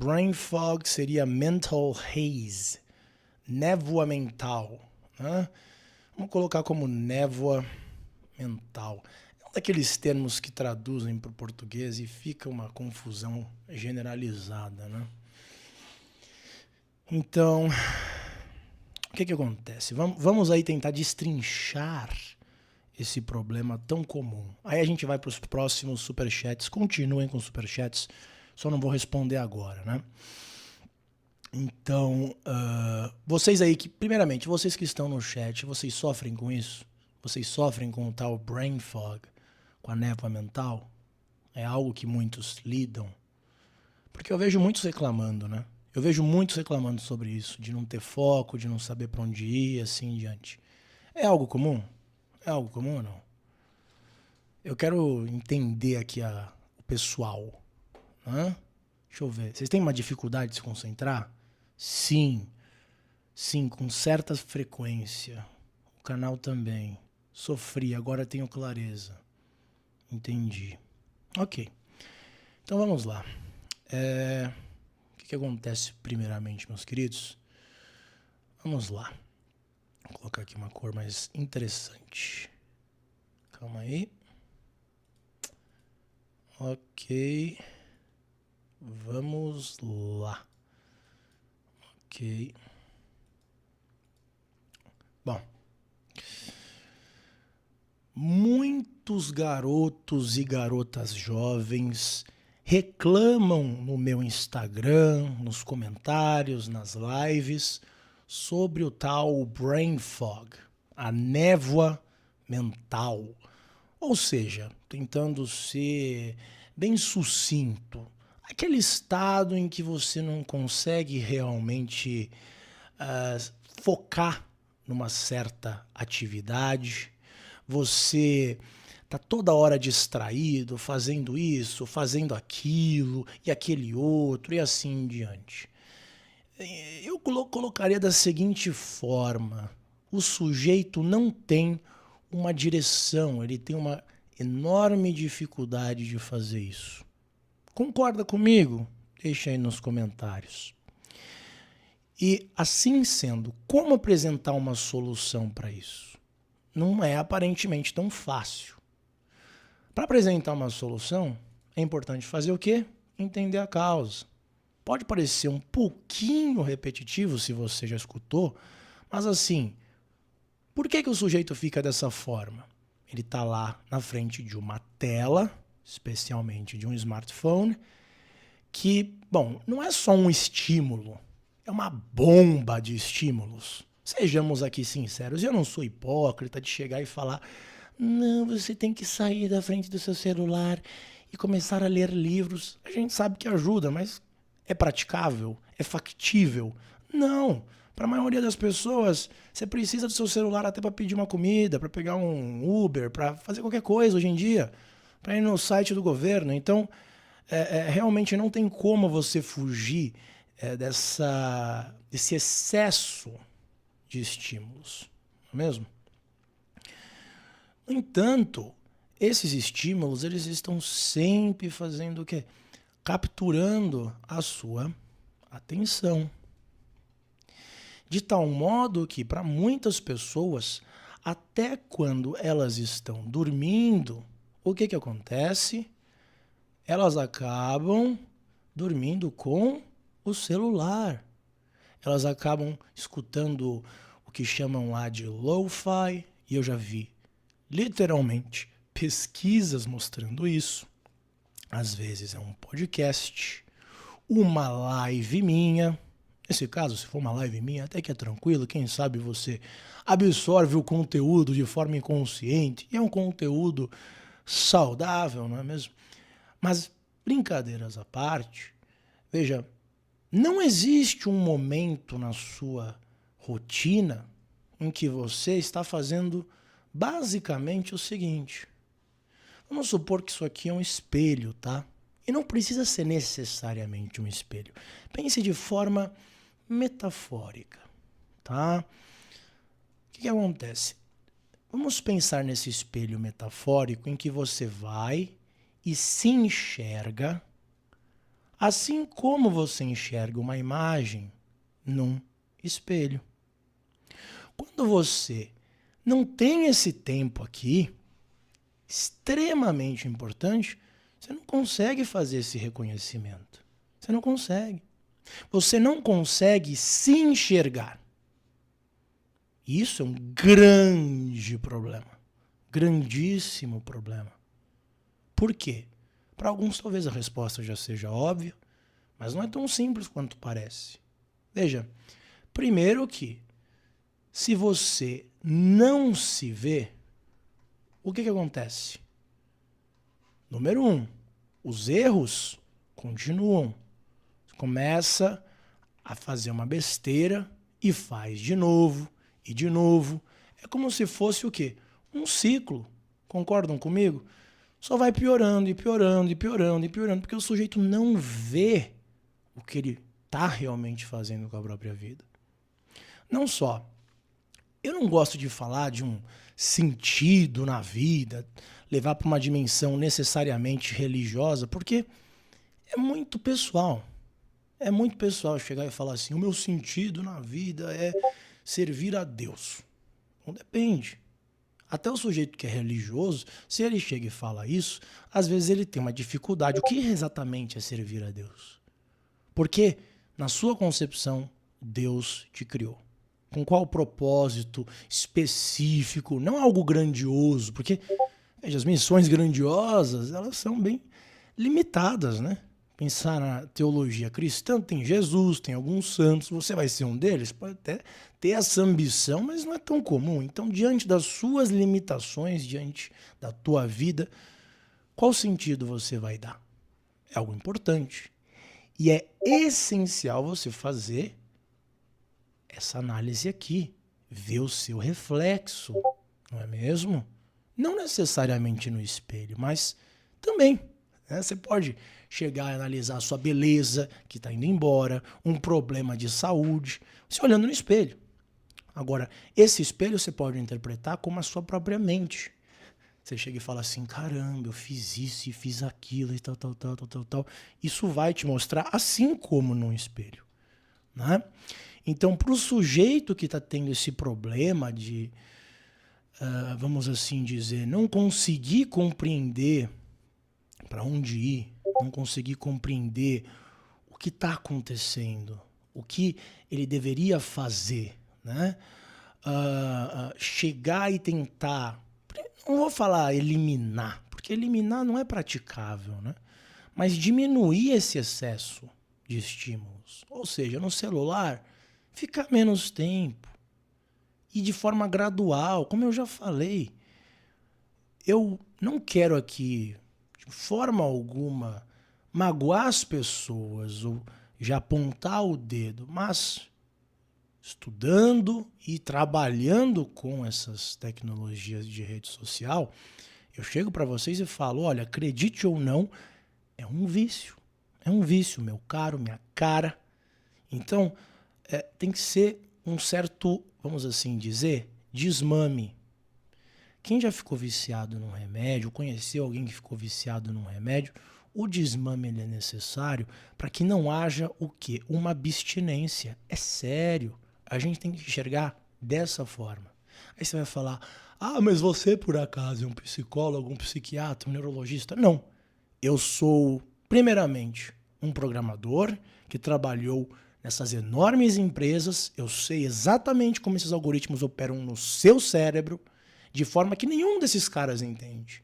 Brain fog seria mental haze, névoa mental, né? Vamos colocar como névoa mental. É um daqueles termos que traduzem para o português e fica uma confusão generalizada, né? Então, o que acontece? Vamos aí tentar destrinchar esse problema tão comum. Aí a gente vai para os próximos superchats. Continuem com os superchats, só não vou responder agora, né? Então, vocês aí que, primeiramente, vocês que estão no chat, vocês sofrem com isso? Vocês sofrem com o tal brain fog, com a névoa mental? É algo que muitos lidam? Porque eu vejo muitos reclamando, né? Eu vejo muitos reclamando sobre isso, de não ter foco, de não saber para onde ir, assim em diante. É algo comum? É algo comum ou não? Eu quero entender aqui o pessoal. Né? Deixa eu ver. Vocês têm uma dificuldade de se concentrar? Sim. Sim, com certa frequência. O canal também. Sofri, agora tenho clareza. Entendi. Ok. Então vamos lá. O que acontece primeiramente, meus queridos? Vamos lá. Vou colocar aqui uma cor mais interessante. Calma aí. Ok. Vamos lá. Ok. Bom. Muitos garotos e garotas jovens reclamam no meu Instagram, nos comentários, nas lives, sobre o tal brain fog, a névoa mental. Ou seja, tentando ser bem sucinto, aquele estado em que você não consegue realmente focar numa certa atividade, você tá toda hora distraído, fazendo isso, fazendo aquilo, e aquele outro, e assim em diante. Eu colocaria da seguinte forma: o sujeito não tem uma direção, ele tem uma enorme dificuldade de fazer isso. Concorda comigo? Deixa aí nos comentários. E assim sendo, como apresentar uma solução para isso? Não é aparentemente tão fácil. Para apresentar uma solução, é importante fazer o quê? Entender a causa. Pode parecer um pouquinho repetitivo se você já escutou, mas assim, por que o sujeito fica dessa forma? Ele está lá na frente de uma tela, especialmente de um smartphone, que, bom, não é só um estímulo, é uma bomba de estímulos. Sejamos aqui sinceros, eu não sou hipócrita de chegar e falar: não, você tem que sair da frente do seu celular e começar a ler livros. A gente sabe que ajuda, mas é praticável? É factível? Não. Para a maioria das pessoas, você precisa do seu celular até para pedir uma comida, para pegar um Uber, para fazer qualquer coisa hoje em dia, para ir no site do governo. Então, realmente não tem como você fugir desse excesso de estímulos, não é mesmo? No entanto, esses estímulos, eles estão sempre fazendo o quê? Capturando a sua atenção. De tal modo que, para muitas pessoas, até quando elas estão dormindo, o que acontece? Elas acabam dormindo com o celular. Elas acabam escutando o que chamam lá de lo-fi, e eu já vi, literalmente, pesquisas mostrando isso. Às vezes é um podcast, uma live minha. Nesse caso, se for uma live minha, até que é tranquilo. Quem sabe você absorve o conteúdo de forma inconsciente. E é um conteúdo saudável, não é mesmo? Mas, brincadeiras à parte, veja, não existe um momento na sua rotina em que você está fazendo basicamente o seguinte. Vamos supor que isso aqui é um espelho, tá? E não precisa ser necessariamente um espelho. Pense de forma metafórica, tá? O que acontece? Vamos pensar nesse espelho metafórico em que você vai e se enxerga Assim como você enxerga uma imagem num espelho. Quando você não tem esse tempo aqui, extremamente importante, você não consegue fazer esse reconhecimento. Você não consegue. Você não consegue se enxergar. Isso é um grande problema. Grandíssimo problema. Por quê? Para alguns talvez a resposta já seja óbvia, mas não é tão simples quanto parece. Veja, primeiro que se você não se vê, o que acontece? Número 1, os erros continuam. Você começa a fazer uma besteira e faz de novo e de novo. É como se fosse o quê? Um ciclo. Concordam comigo? Só vai piorando e piorando e piorando e piorando, porque o sujeito não vê o que ele está realmente fazendo com a própria vida. Não só. Eu não gosto de falar de um sentido na vida, levar para uma dimensão necessariamente religiosa, porque é muito pessoal. É muito pessoal chegar e falar assim, o meu sentido na vida é servir a Deus. Não depende. Até o sujeito que é religioso, se ele chega e fala isso, às vezes ele tem uma dificuldade. O que exatamente é servir a Deus? Porque, na sua concepção, Deus te criou. Com qual propósito específico, não algo grandioso, porque veja, as missões grandiosas, elas são bem limitadas, né? Pensar na teologia cristã, tem Jesus, tem alguns santos, você vai ser um deles, pode até ter essa ambição, mas não é tão comum. Então, diante das suas limitações, diante da tua vida, qual sentido você vai dar? É algo importante. E é essencial você fazer essa análise aqui, ver o seu reflexo, não é mesmo? Não necessariamente no espelho, mas também. Né? Você pode chegar e analisar a sua beleza, que está indo embora, um problema de saúde, você olhando no espelho. Agora, esse espelho você pode interpretar como a sua própria mente. Você chega e fala assim, caramba, eu fiz isso e fiz aquilo e tal. Isso vai te mostrar assim como num espelho. Né? Então, para o sujeito que está tendo esse problema de, vamos assim dizer, não conseguir compreender para onde ir, não conseguir compreender o que está acontecendo, o que ele deveria fazer, né? Chegar e tentar, não vou falar eliminar, porque eliminar não é praticável, né? Mas diminuir esse excesso de estímulos. Ou seja, no celular, ficar menos tempo e de forma gradual, como eu já falei. Eu não quero aqui, de forma alguma, magoar as pessoas ou já apontar o dedo, mas estudando e trabalhando com essas tecnologias de rede social, eu chego para vocês e falo, olha, acredite ou não, é um vício. É um vício, meu caro, minha cara. Então, tem que ser um certo, vamos assim dizer, desmame. Quem já ficou viciado num remédio, conheceu alguém que ficou viciado num remédio, o desmame ele é necessário para que não haja o quê? Uma abstinência. É sério. A gente tem que enxergar dessa forma. Aí você vai falar, mas você por acaso é um psicólogo, um psiquiatra, um neurologista? Não. Eu sou, primeiramente, um programador que trabalhou nessas enormes empresas. Eu sei exatamente como esses algoritmos operam no seu cérebro, de forma que nenhum desses caras entende.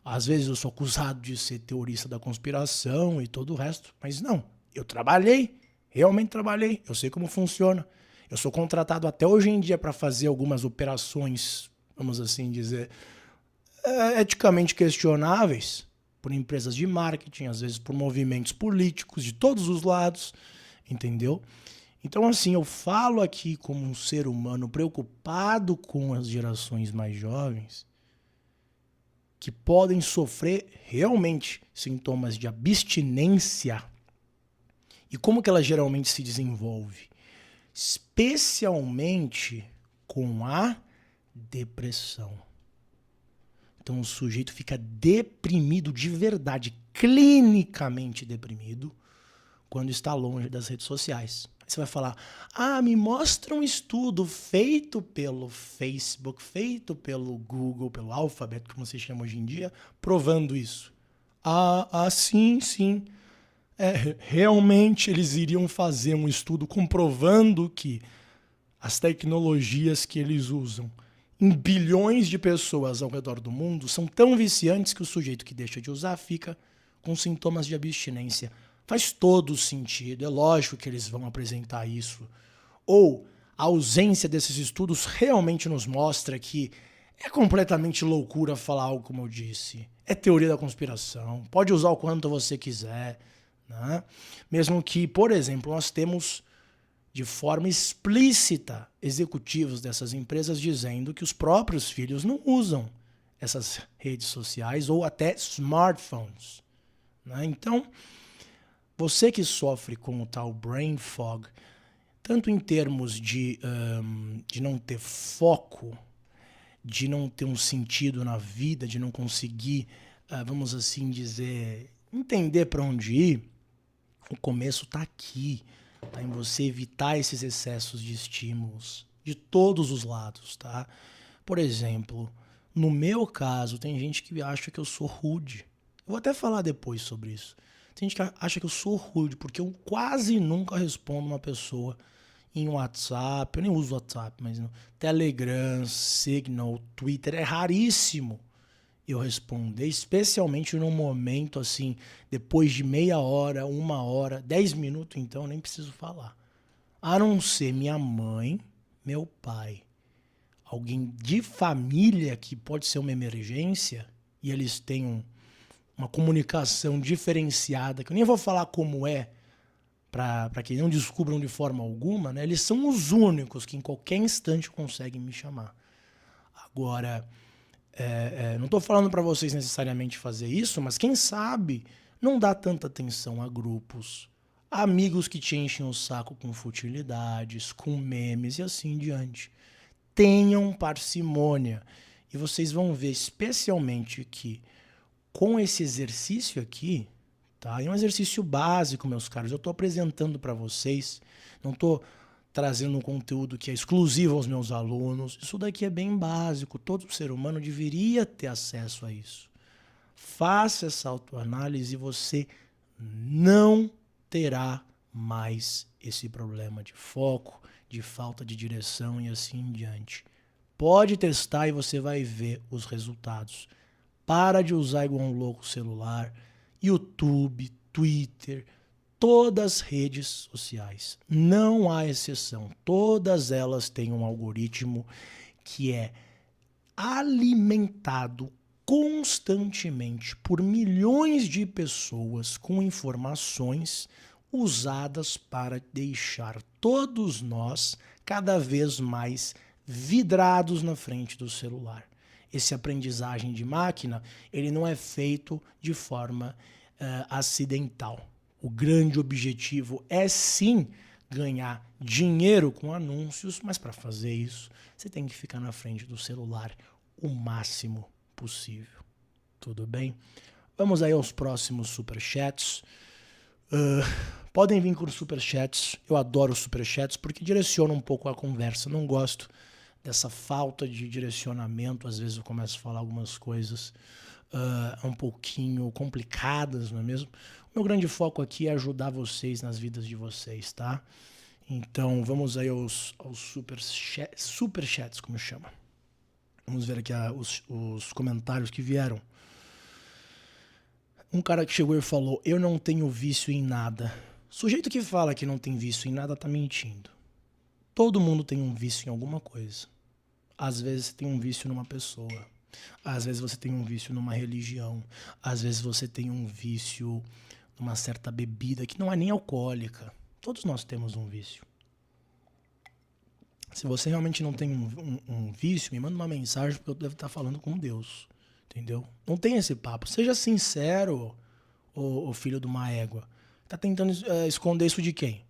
Às vezes eu sou acusado de ser teorista da conspiração e todo o resto, mas não. Eu trabalhei, realmente trabalhei, eu sei como funciona. Eu sou contratado até hoje em dia para fazer algumas operações, vamos assim dizer, eticamente questionáveis, por empresas de marketing, às vezes por movimentos políticos de todos os lados, entendeu? Então, assim, eu falo aqui como um ser humano preocupado com as gerações mais jovens que podem sofrer realmente sintomas de abstinência. E como que ela geralmente se desenvolve? Especialmente com a depressão. Então o sujeito fica deprimido de verdade, clinicamente deprimido, quando está longe das redes sociais. Aí você vai falar, me mostra um estudo feito pelo Facebook, feito pelo Google, pelo Alphabet, como se chama hoje em dia, provando isso. Sim. Realmente eles iriam fazer um estudo comprovando que as tecnologias que eles usam em bilhões de pessoas ao redor do mundo são tão viciantes que o sujeito que deixa de usar fica com sintomas de abstinência. Faz todo sentido, é lógico que eles vão apresentar isso. Ou a ausência desses estudos realmente nos mostra que é completamente loucura falar algo como eu disse. É teoria da conspiração, pode usar o quanto você quiser, né? Mesmo que, por exemplo, nós temos de forma explícita executivos dessas empresas dizendo que os próprios filhos não usam essas redes sociais ou até smartphones, né? Então, você que sofre com o tal brain fog, tanto em termos de não ter foco, de não ter um sentido na vida, de não conseguir, vamos assim dizer, entender para onde ir, o começo está aqui. Tá, em você evitar esses excessos de estímulos de todos os lados, tá? Por exemplo, no meu caso, tem gente que acha que eu sou rude. Eu vou até falar depois sobre isso. Tem gente que acha que eu sou rude, porque eu quase nunca respondo uma pessoa em WhatsApp. Eu nem uso WhatsApp, mas no Telegram, Signal, Twitter. É raríssimo eu responder, especialmente num momento assim, depois de meia hora, 1 hora, 10 minutos, então, nem preciso falar. A não ser minha mãe, meu pai, alguém de família que pode ser uma emergência, e eles têm uma comunicação diferenciada, que eu nem vou falar como é, para que não descubram de forma alguma, né? Eles são os únicos que em qualquer instante conseguem me chamar. Agora, não estou falando para vocês necessariamente fazer isso, mas quem sabe não dá tanta atenção a grupos, a amigos que te enchem o saco com futilidades, com memes e assim em diante. Tenham parcimônia. E vocês vão ver especialmente que com esse exercício aqui, tá? É um exercício básico, meus caros. Eu estou apresentando para vocês, não estou trazendo um conteúdo que é exclusivo aos meus alunos. Isso daqui é bem básico. Todo ser humano deveria ter acesso a isso. Faça essa autoanálise e você não terá mais esse problema de foco, de falta de direção e assim em diante. Pode testar e você vai ver os resultados. Para de usar igual um louco o celular, YouTube, Twitter, todas as redes sociais. Não há exceção. Todas elas têm um algoritmo que é alimentado constantemente por milhões de pessoas com informações usadas para deixar todos nós cada vez mais vidrados na frente do celular. Esse aprendizagem de máquina, ele não é feito de forma acidental. O grande objetivo é sim ganhar dinheiro com anúncios, mas para fazer isso, você tem que ficar na frente do celular o máximo possível. Tudo bem? Vamos aí aos próximos superchats. Podem vir com superchats. Eu adoro superchats porque direciona um pouco a conversa. Não gosto dessa falta de direcionamento. Às vezes eu começo a falar algumas coisas um pouquinho complicadas, não é mesmo? O meu grande foco aqui é ajudar vocês nas vidas de vocês, tá? Então vamos aí aos superchats, como chama. Vamos ver aqui os comentários que vieram. Um cara que chegou e falou: eu não tenho vício em nada. Sujeito que fala que não tem vício em nada tá mentindo. Todo mundo tem um vício em alguma coisa. Às vezes você tem um vício numa pessoa. Às vezes você tem um vício numa religião. Às vezes você tem um vício numa certa bebida que não é nem alcoólica. Todos nós temos um vício. Se você realmente não tem um vício, me manda uma mensagem porque eu devo estar falando com Deus. Entendeu? Não tem esse papo. Seja sincero, o filho de uma égua. Tá tentando esconder isso de quem?